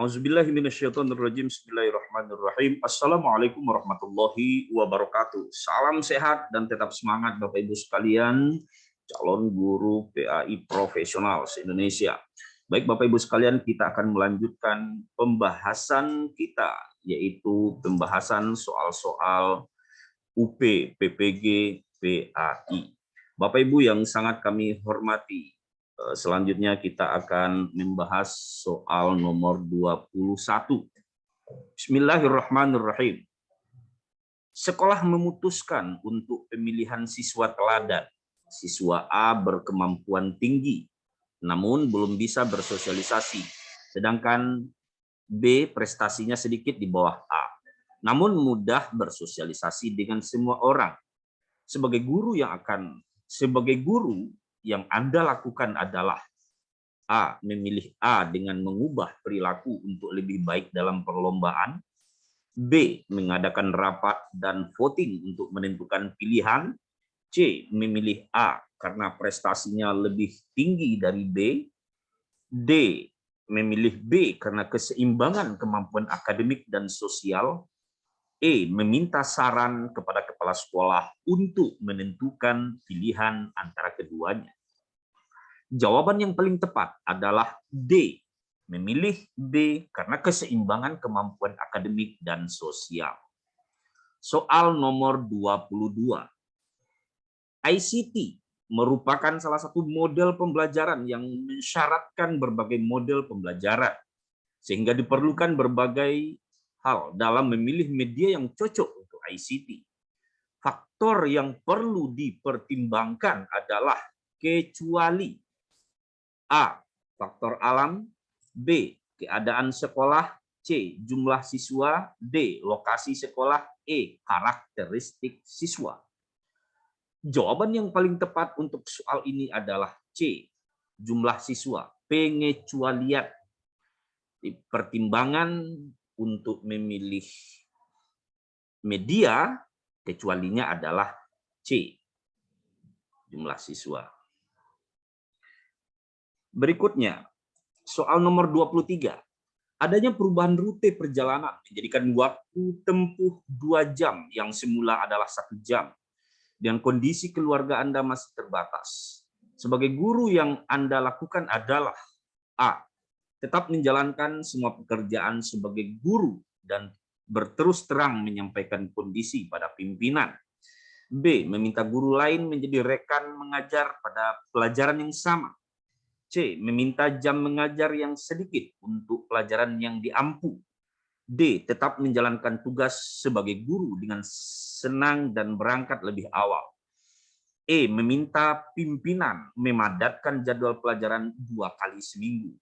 Auzubillahiminasyaitonirrajim. Bismillahirrahmanirrahim. Assalamualaikum warahmatullahi wabarakatuh. Salam sehat dan tetap semangat Bapak Ibu sekalian, calon guru PAI profesional se-Indonesia. Baik Bapak Ibu sekalian, kita akan melanjutkan pembahasan kita, yaitu pembahasan soal-soal UP, PPG, PAI. Bapak Ibu yang sangat kami hormati, selanjutnya kita akan membahas soal nomor 21. Bismillahirrahmanirrahim. Sekolah memutuskan untuk pemilihan siswa teladan. Siswa A berkemampuan tinggi, namun belum bisa bersosialisasi. Sedangkan B prestasinya sedikit di bawah A, namun mudah bersosialisasi dengan semua orang. Sebagai guru yang Anda lakukan adalah A. Memilih A dengan mengubah perilaku untuk lebih baik dalam perlombaan. B. Mengadakan rapat dan voting untuk menentukan pilihan. C. Memilih A karena prestasinya lebih tinggi dari B. D. Memilih B karena keseimbangan kemampuan akademik dan sosial. E. Meminta saran kepada kepala sekolah untuk menentukan pilihan antara keduanya. Jawaban yang paling tepat adalah D. Memilih B karena keseimbangan kemampuan akademik dan sosial. Soal nomor 22. ICT merupakan salah satu model pembelajaran yang mensyaratkan berbagai model pembelajaran, sehingga diperlukan berbagai hal dalam memilih media yang cocok untuk ICT. Faktor yang perlu dipertimbangkan adalah kecuali A. Faktor alam. B. Keadaan sekolah. C. Jumlah siswa. D. Lokasi sekolah. E. Karakteristik siswa. Jawaban yang paling tepat untuk soal ini adalah C. Jumlah siswa. Pengecualian. Pertimbangan untuk memilih media, kecualinya adalah C. Jumlah siswa. Berikutnya, soal nomor 23. Adanya perubahan rute perjalanan menjadikan waktu tempuh 2 jam yang semula adalah 1 jam. Dan kondisi keluarga Anda masih terbatas. Sebagai guru yang Anda lakukan adalah A. Tetap menjalankan semua pekerjaan sebagai guru dan berterus terang menyampaikan kondisi pada pimpinan. B. Meminta guru lain menjadi rekan mengajar pada pelajaran yang sama. C. Meminta jam mengajar yang sedikit untuk pelajaran yang diampu. D. Tetap menjalankan tugas sebagai guru dengan senang dan berangkat lebih awal. E. Meminta pimpinan memadatkan jadwal pelajaran 2 kali seminggu.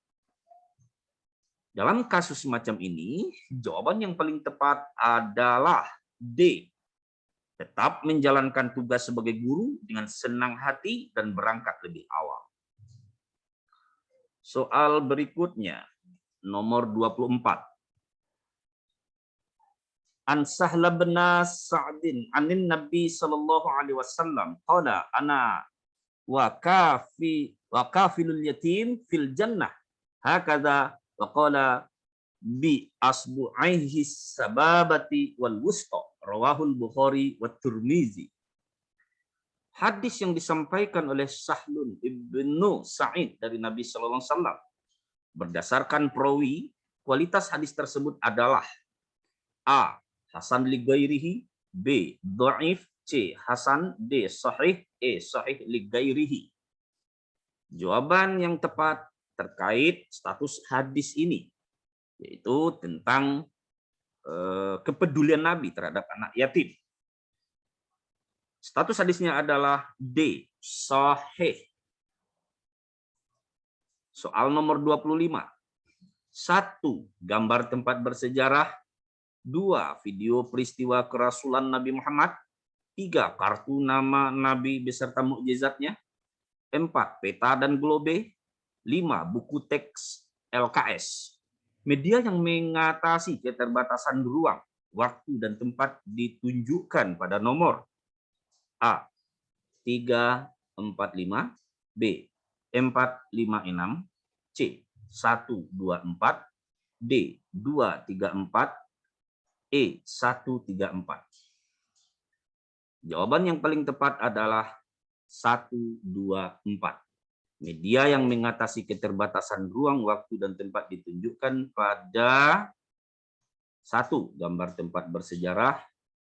Dalam kasus semacam ini, jawaban yang paling tepat adalah D. Tetap menjalankan tugas sebagai guru dengan senang hati dan berangkat lebih awal. Soal berikutnya, nomor 24. An Sahla bin Sa'din anin Nabi sallallahu alaihi wasallam qala ana wa kafilul yatim fil jannah hakadha wa qala bi asbu'aihi sababati wal wusta rawahul Bukhari wa Tirmizi. Hadis yang disampaikan oleh Sahlun ibnu Sa'id dari Nabi sallallahu alaihi wasallam, berdasarkan perawi, kualitas hadis tersebut adalah A. Hasan li ghairihi. B. Dhaif. C. Hasan. D. Sahih. E. Sahih li ghairihi. Jawaban yang tepat terkait status hadis ini, yaitu tentang kepedulian Nabi terhadap anak yatim. Status hadisnya adalah D. Sahih. Soal nomor 25. 1. Gambar tempat bersejarah. 2. Video peristiwa kerasulan Nabi Muhammad. 3. Kartu nama Nabi beserta mukjizatnya. 4. Peta dan globe. 5. Buku teks LKS. Media yang mengatasi keterbatasan ruang, waktu, dan tempat ditunjukkan pada nomor A. 345. B. 456. C. 124. D. 234, E. 134. Jawaban yang paling tepat adalah 124. Media yang mengatasi keterbatasan ruang, waktu, dan tempat ditunjukkan pada 1. Gambar tempat bersejarah,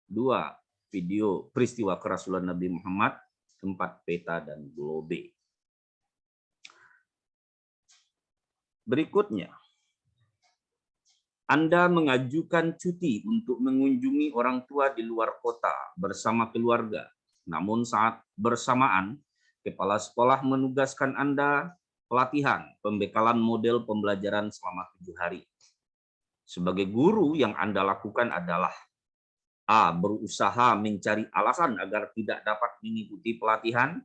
2. Video peristiwa kerasulan Nabi Muhammad, 4. Peta dan globe. Berikutnya, Anda mengajukan cuti untuk mengunjungi orang tua di luar kota bersama keluarga. Namun saat bersamaan, kepala sekolah menugaskan Anda pelatihan pembekalan model pembelajaran selama 7 hari. Sebagai guru, yang Anda lakukan adalah A. Berusaha mencari alasan agar tidak dapat mengikuti pelatihan.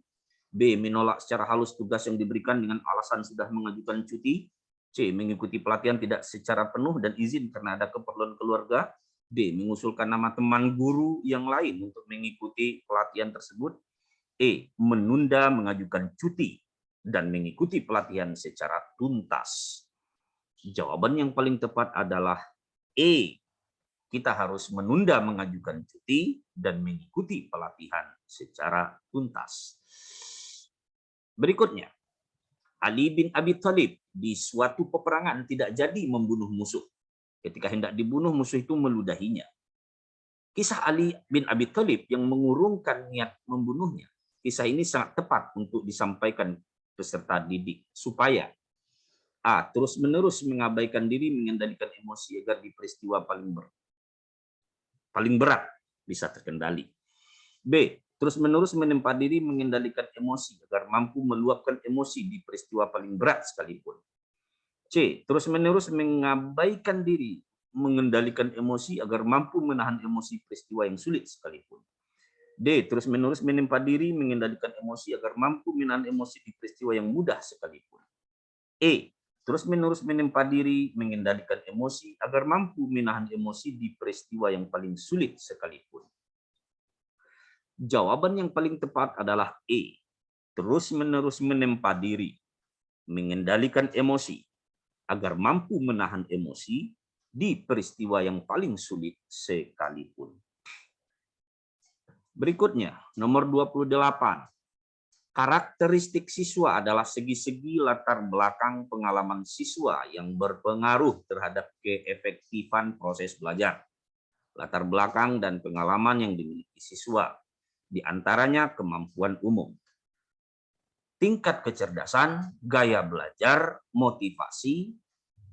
B. Menolak secara halus tugas yang diberikan dengan alasan sudah mengajukan cuti. C. Mengikuti pelatihan tidak secara penuh dan izin karena ada keperluan keluarga. D. Mengusulkan nama teman guru yang lain untuk mengikuti pelatihan tersebut. E. Menunda mengajukan cuti dan mengikuti pelatihan secara tuntas. Jawaban yang paling tepat adalah E. Kita harus menunda mengajukan cuti dan mengikuti pelatihan secara tuntas. Berikutnya, Ali bin Abi Thalib di suatu peperangan tidak jadi membunuh musuh. Ketika hendak dibunuh, musuh itu meludahinya. Kisah Ali bin Abi Thalib yang mengurungkan niat membunuhnya. Kisah ini sangat tepat untuk disampaikan peserta didik supaya A. Terus-menerus mengabaikan diri, mengendalikan emosi agar di peristiwa paling berat bisa terkendali. B. Terus-menerus menempa diri, mengendalikan emosi agar mampu meluapkan emosi di peristiwa paling berat sekalipun. C. Terus-menerus mengabaikan diri, mengendalikan emosi agar mampu menahan emosi peristiwa yang sulit sekalipun. D. Terus-menerus menempa diri, mengendalikan emosi agar mampu menahan emosi di peristiwa yang mudah sekalipun. E. Terus-menerus menempa diri, mengendalikan emosi agar mampu menahan emosi di peristiwa yang paling sulit sekalipun. Jawaban yang paling tepat adalah E. Terus-menerus menempa diri, mengendalikan emosi agar mampu menahan emosi di peristiwa yang paling sulit sekalipun. Berikutnya, nomor 28. Karakteristik siswa adalah segi-segi latar belakang pengalaman siswa yang berpengaruh terhadap keefektifan proses belajar. Latar belakang dan pengalaman yang dimiliki siswa, di antaranya kemampuan umum, tingkat kecerdasan, gaya belajar, motivasi,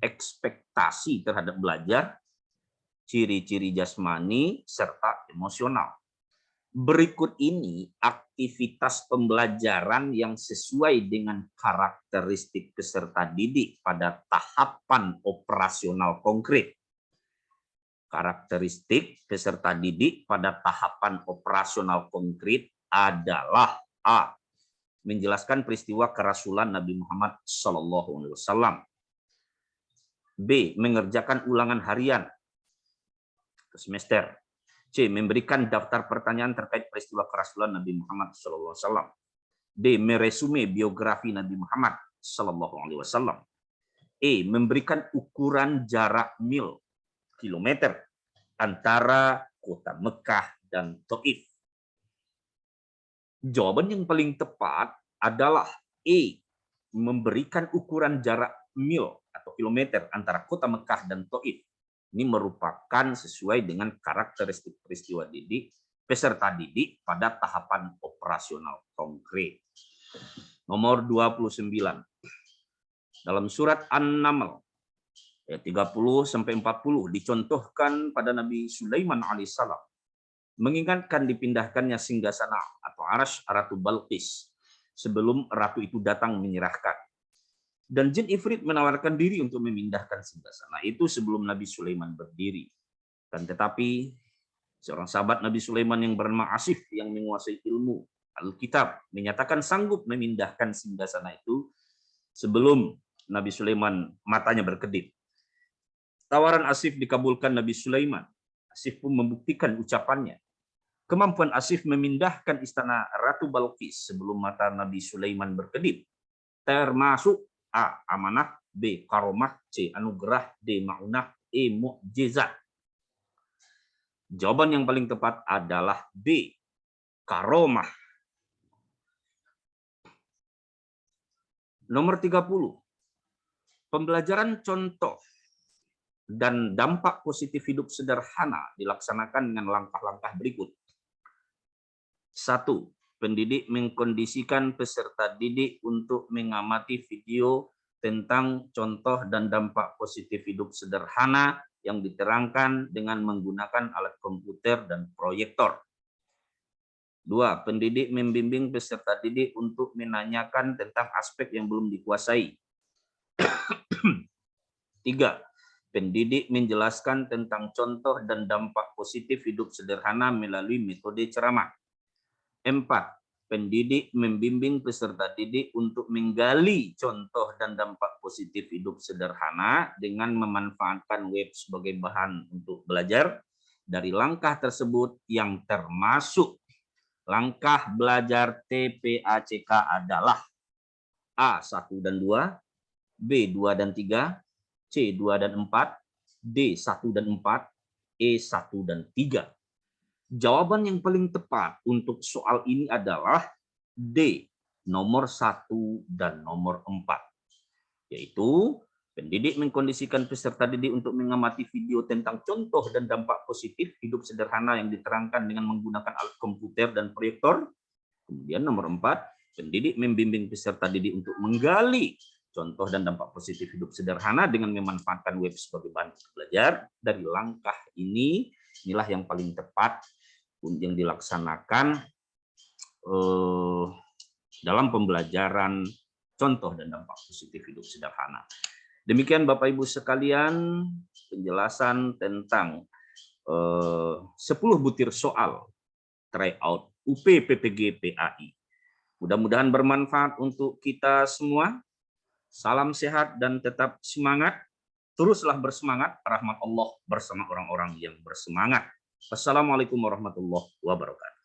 ekspektasi terhadap belajar, ciri-ciri jasmani, serta emosional. Berikut ini aktivitas pembelajaran yang sesuai dengan karakteristik peserta didik pada tahapan operasional konkret. Karakteristik peserta didik pada tahapan operasional konkret adalah A. Menjelaskan peristiwa kerasulan Nabi Muhammad SAW. B. Mengerjakan ulangan harian ke semester. C. Memberikan daftar pertanyaan terkait peristiwa kerasulan Nabi Muhammad SAW. D. Meresume biografi Nabi Muhammad SAW. E. Memberikan ukuran jarak mil, kilometer antara kota Mekah dan Taif. Jawaban yang paling tepat adalah E. Memberikan ukuran jarak mil atau kilometer antara kota Mekah dan Taif. Ini merupakan sesuai dengan karakteristik peristiwa didik, peserta didik pada tahapan operasional konkret. Nomor 29. Dalam surat An-Naml ayat 30-40 dicontohkan pada Nabi Sulaiman alaihissalam mengingatkan dipindahkannya singgasana atau Arash Ratu Balqis sebelum ratu itu datang menyerahkan. Dan jin Ifrit menawarkan diri untuk memindahkan singgasana itu sebelum Nabi Sulaiman berdiri. Dan tetapi seorang sahabat Nabi Sulaiman yang bernama Asif yang menguasai ilmu Alkitab menyatakan sanggup memindahkan singgasana itu sebelum Nabi Sulaiman matanya berkedip. Tawaran Asif dikabulkan Nabi Sulaiman. Asif pun membuktikan ucapannya. Kemampuan Asif memindahkan istana Ratu Balqis sebelum mata Nabi Sulaiman berkedip termasuk A. Amanah B. Karomah, C. Anugerah, D. Maunah, E. Mukjizat. Jawaban yang paling tepat adalah B. Karomah. Nomor 30. Pembelajaran contoh dan dampak positif hidup sederhana dilaksanakan dengan langkah-langkah berikut. 1. Pendidik mengkondisikan peserta didik untuk mengamati video tentang contoh dan dampak positif hidup sederhana yang diterangkan dengan menggunakan alat komputer dan proyektor. 2. Pendidik membimbing peserta didik untuk menanyakan tentang aspek yang belum dikuasai. 3. Pendidik menjelaskan tentang contoh dan dampak positif hidup sederhana melalui metode ceramah. 4. Pendidik membimbing peserta didik untuk menggali contoh dan dampak positif hidup sederhana dengan memanfaatkan web sebagai bahan untuk belajar. Dari langkah tersebut yang termasuk langkah belajar TPACK adalah A. 1 dan 2, B. 2 dan 3, C. 2 dan 4, D. 1 dan 4, E. 1 dan 3. Jawaban yang paling tepat untuk soal ini adalah D. Nomor 1 dan nomor 4. Yaitu pendidik mengkondisikan peserta didik untuk mengamati video tentang contoh dan dampak positif hidup sederhana yang diterangkan dengan menggunakan alat komputer dan proyektor. Kemudian nomor 4, pendidik membimbing peserta didik untuk menggali contoh dan dampak positif hidup sederhana dengan memanfaatkan web sebagai bahan belajar. Dari langkah ini, inilah yang paling tepat yang dilaksanakan dalam pembelajaran contoh dan dampak positif hidup sederhana. Demikian Bapak Ibu sekalian, penjelasan tentang 10 butir soal tryout UP PPG PAI. Mudah-mudahan bermanfaat untuk kita semua. Salam sehat dan tetap semangat. Teruslah bersemangat, rahmat Allah bersama orang-orang yang bersemangat. Wassalamualaikum warahmatullahi wabarakatuh.